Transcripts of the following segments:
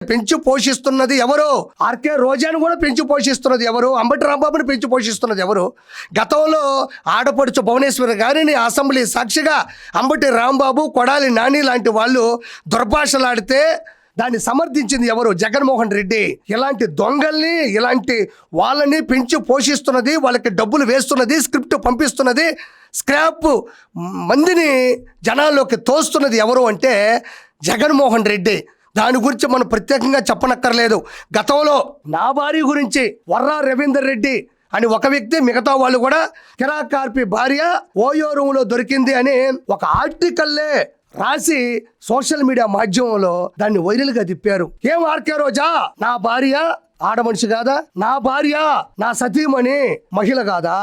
పెంచి పోషిస్తున్నది ఎవరు? ఆర్కే రోజాను కూడా పెంచి పోషిస్తున్నది ఎవరు? అంబటి రాంబాబుని పెంచి పోషిస్తున్నది ఎవరు? గతంలో ఆడపడుచు భువనేశ్వరి గారిని అసెంబ్లీ సాక్షిగా అంబటి రాంబాబు, కొడాలి నాని లాంటి వాళ్ళు దుర్భాషలాడితే దాన్ని సమర్థించింది ఎవరు? జగన్మోహన్ రెడ్డి. ఇలాంటి దొంగల్ని, ఇలాంటి వాళ్ళని పెంచి పోషిస్తున్నది, వాళ్ళకి డబ్బులు వేస్తున్నది, స్క్రిప్ట్ పంపిస్తున్నది, స్క్రాప్ మందిని జనాల్లోకి తోస్తున్నది ఎవరు అంటే జగన్మోహన్ రెడ్డి. దాని గురించి మనం ప్రత్యేకంగా చెప్పనక్కర్లేదు. గతంలో నా భార్య గురించి వర్రా రవీందర్ రెడ్డి అని ఒక వ్యక్తి, మిగతా వాళ్ళు కూడా కిరాకార్పి భార్య ఓయో రూమ్లో దొరికింది అని ఒక ఆర్టికల్లే రాసి సోషల్ మీడియా మాధ్యమంలో దాన్ని వైరల్గా తిప్పారు. ఏం ఆర్కే రోజా నా భార్య ఆడమనిషి కాదా? నా భార్య నా సతీమణి మహిళ కాదా?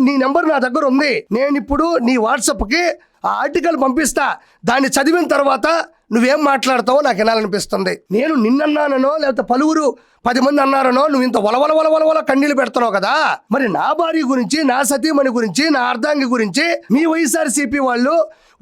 నీ నెంబర్ నా దగ్గర ఉంది, నేను ఇప్పుడు నీ వాట్సాప్కి ఆ ఆర్టికల్ పంపిస్తా, దాన్ని చదివిన తర్వాత నువ్వేం మాట్లాడతావో నాకు వినాలనిపిస్తుంది. నేను నిన్నన్నానో లేకపోతే పలువురు 10 మంది అన్నారనో నువ్వు ఇంత వలవల కన్నీళ్ళు పెడుతున్నావు కదా. మరి నా భార్య గురించి, నా సతీమణి గురించి, నా అర్ధాంగి గురించి మీ వైఎస్ఆర్సీపీ వాళ్ళు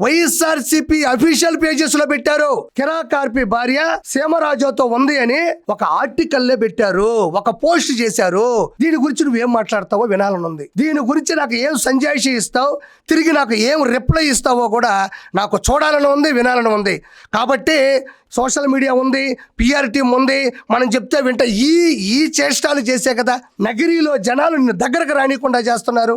వైఎస్ఆర్సీపీ అఫీషియల్ పేజెస్ లో పెట్టారు. కిరాకార్పి భార్య సీమరాజుతో ఉంది అని ఒక ఆర్టికల్లే పెట్టారు, ఒక పోస్ట్ చేశారు. దీని గురించి నువ్వేం మాట్లాడతావో వినాలని ఉంది. దీని గురించి నాకు ఏం సంజాయిషి ఇస్తావు, తిరిగి నాకు ఏం రిప్లై ఇస్తావో కూడా నాకు చూడాలని ఉంది, వినాలని ఉంది. కాబట్టి సోషల్ మీడియా ఉంది, పిఆర్ టీం ఉంది, మనం చెప్తే వింటే ఈ చేష్టాలు చేసే కదా నగిరిలో జనాలు దగ్గరకు రానికుండా చేస్తున్నారు.